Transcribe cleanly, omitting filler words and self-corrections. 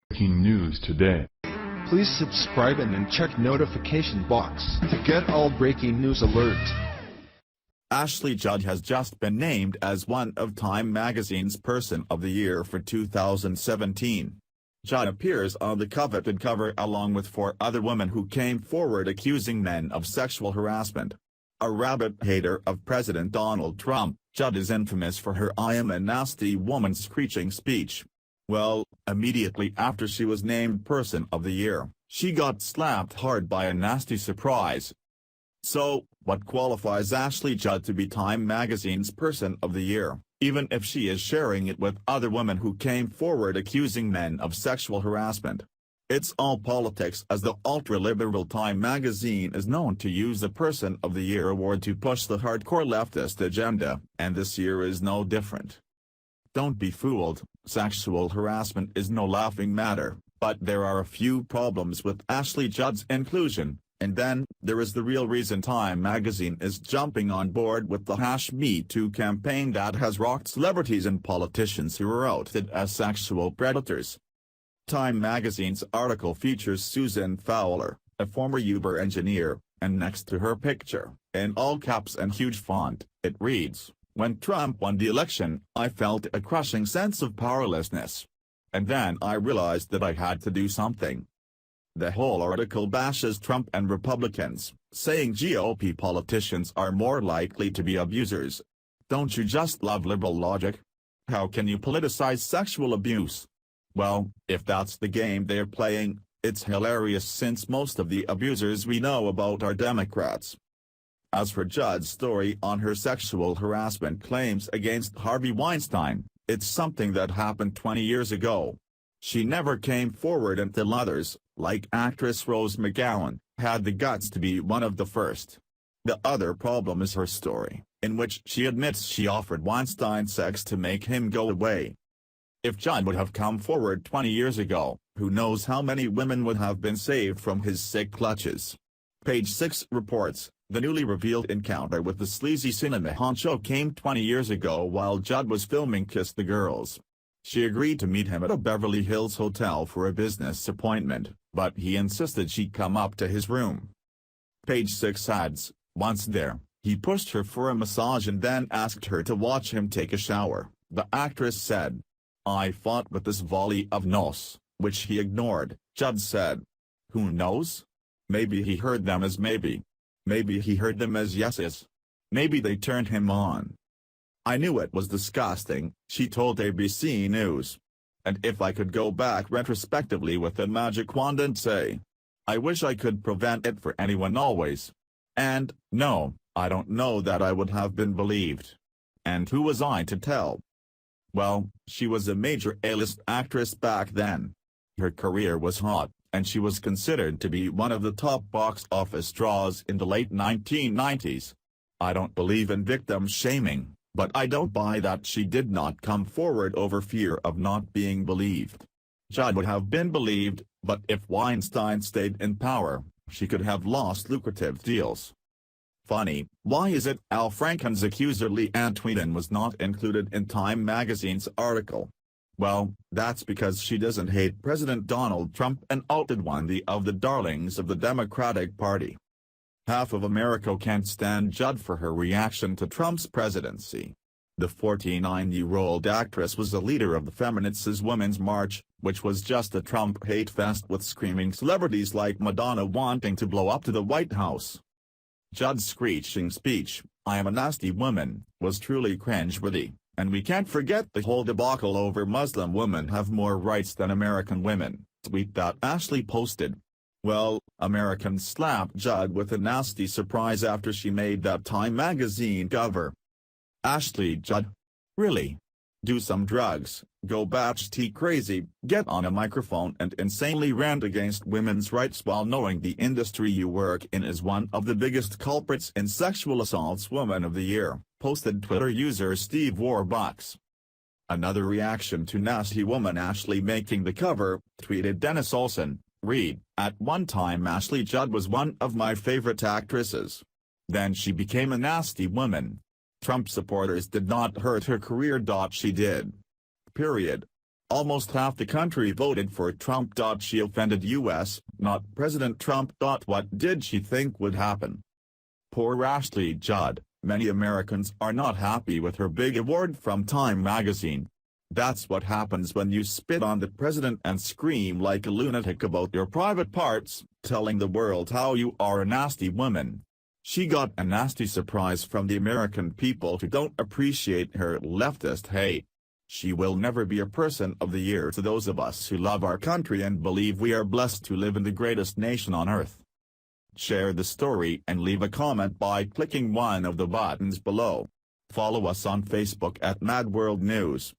Breaking news today. Please subscribe and then check notification box to get all breaking news alerts. Ashley Judd has just been named as one of Time magazine's Person of the Year for 2017. Judd appears on the coveted cover along with 4 other women who came forward accusing men of sexual harassment. A rabid hater of President Donald Trump, Judd is infamous for her "I am a nasty woman" screeching speech. Well, immediately after she was named Person of the Year, she got slapped hard by a nasty surprise. So, what qualifies Ashley Judd to be Time magazine's Person of the Year, even if she is sharing it with other women who came forward accusing men of sexual harassment? It's all politics, as the ultra-liberal Time magazine is known to use the Person of the Year award to push the hardcore leftist agenda, and this year is no different. Don't be fooled, sexual harassment is no laughing matter, but there are a few problems with Ashley Judd's inclusion, and then there is the real reason Time magazine is jumping on board with the #MeToo campaign that has rocked celebrities and politicians who are outed as sexual predators. Time magazine's article features Susan Fowler, a former Uber engineer, and next to her picture, in all caps and huge font, it reads, "When Trump won the election, I felt a crushing sense of powerlessness. And then I realized that I had to do something." The whole article bashes Trump and Republicans, saying GOP politicians are more likely to be abusers. Don't you just love liberal logic? How can you politicize sexual abuse? Well, if that's the game they're playing, it's hilarious since most of the abusers we know about are Democrats. As for Judd's story on her sexual harassment claims against Harvey Weinstein, it's something that happened 20 years ago. She never came forward until others, like actress Rose McGowan, had the guts to be one of the first. The other problem is her story, in which she admits she offered Weinstein sex to make him go away. If Judd would have come forward 20 years ago, who knows how many women would have been saved from his sick clutches. Page 6 reports, the newly revealed encounter with the sleazy cinema honcho came 20 years ago while Judd was filming Kiss the Girls. She agreed to meet him at a Beverly Hills hotel for a business appointment, but he insisted she come up to his room. Page 6 adds, once there, he pushed her for a massage and then asked her to watch him take a shower. The actress said, "I fought with this volley of no's, which he ignored." Judd said, "Who knows? Maybe he heard them as maybe. Maybe he heard them as yeses. Maybe they turned him on." "I knew it was disgusting," she told ABC News. "And if I could go back retrospectively with a magic wand and say, I wish I could prevent it for anyone always. And, no, I don't know that I would have been believed. And who was I to tell?" Well, she was a major A-list actress back then. Her career was hot, and she was considered to be one of the top box office draws in the late 1990s. I don't believe in victim shaming, but I don't buy that she did not come forward over fear of not being believed. Judd would have been believed, but if Weinstein stayed in power, she could have lost lucrative deals. Funny, why is it Al Franken's accuser Lee Ann Tweeden was not included in Time magazine's article? Well, that's because she doesn't hate President Donald Trump and outed one of the darlings of the Democratic Party. Half of America can't stand Judd for her reaction to Trump's presidency. The 49-year-old actress was the leader of the Feminists' Women's March, which was just a Trump hate fest with screaming celebrities like Madonna wanting to blow up to the White House. Judd's screeching speech, "I am a nasty woman," was truly cringeworthy, and we can't forget the whole debacle over Muslim women have more rights than American women, tweet that Ashley posted. Well, Americans slapped Judd with a nasty surprise after she made that Time magazine cover. Ashley Judd? Really? Do some drugs, go batshit crazy, get on a microphone and insanely rant against women's rights while knowing the industry you work in is one of the biggest culprits in sexual assaults. Woman of the Year, posted Twitter user Steve Warbucks. Another reaction to nasty woman Ashley making the cover, tweeted Dennis Olsen, read, "At one time Ashley Judd was one of my favorite actresses. Then she became a nasty woman. Trump supporters did not hurt her career. She did. Period. Almost half the country voted for Trump. She offended U.S., not President Trump. What did she think would happen? Poor Ashley Judd. Many Americans are not happy with her big award from Time magazine. That's what happens when you spit on the president and scream like a lunatic about your private parts, telling the world how you are a nasty woman. She got a nasty surprise from the American people who don't appreciate her leftist hate. She will never be a Person of the Year to those of us who love our country and believe we are blessed to live in the greatest nation on earth. Share the story and leave a comment by clicking one of the buttons below. Follow us on Facebook at Mad World News.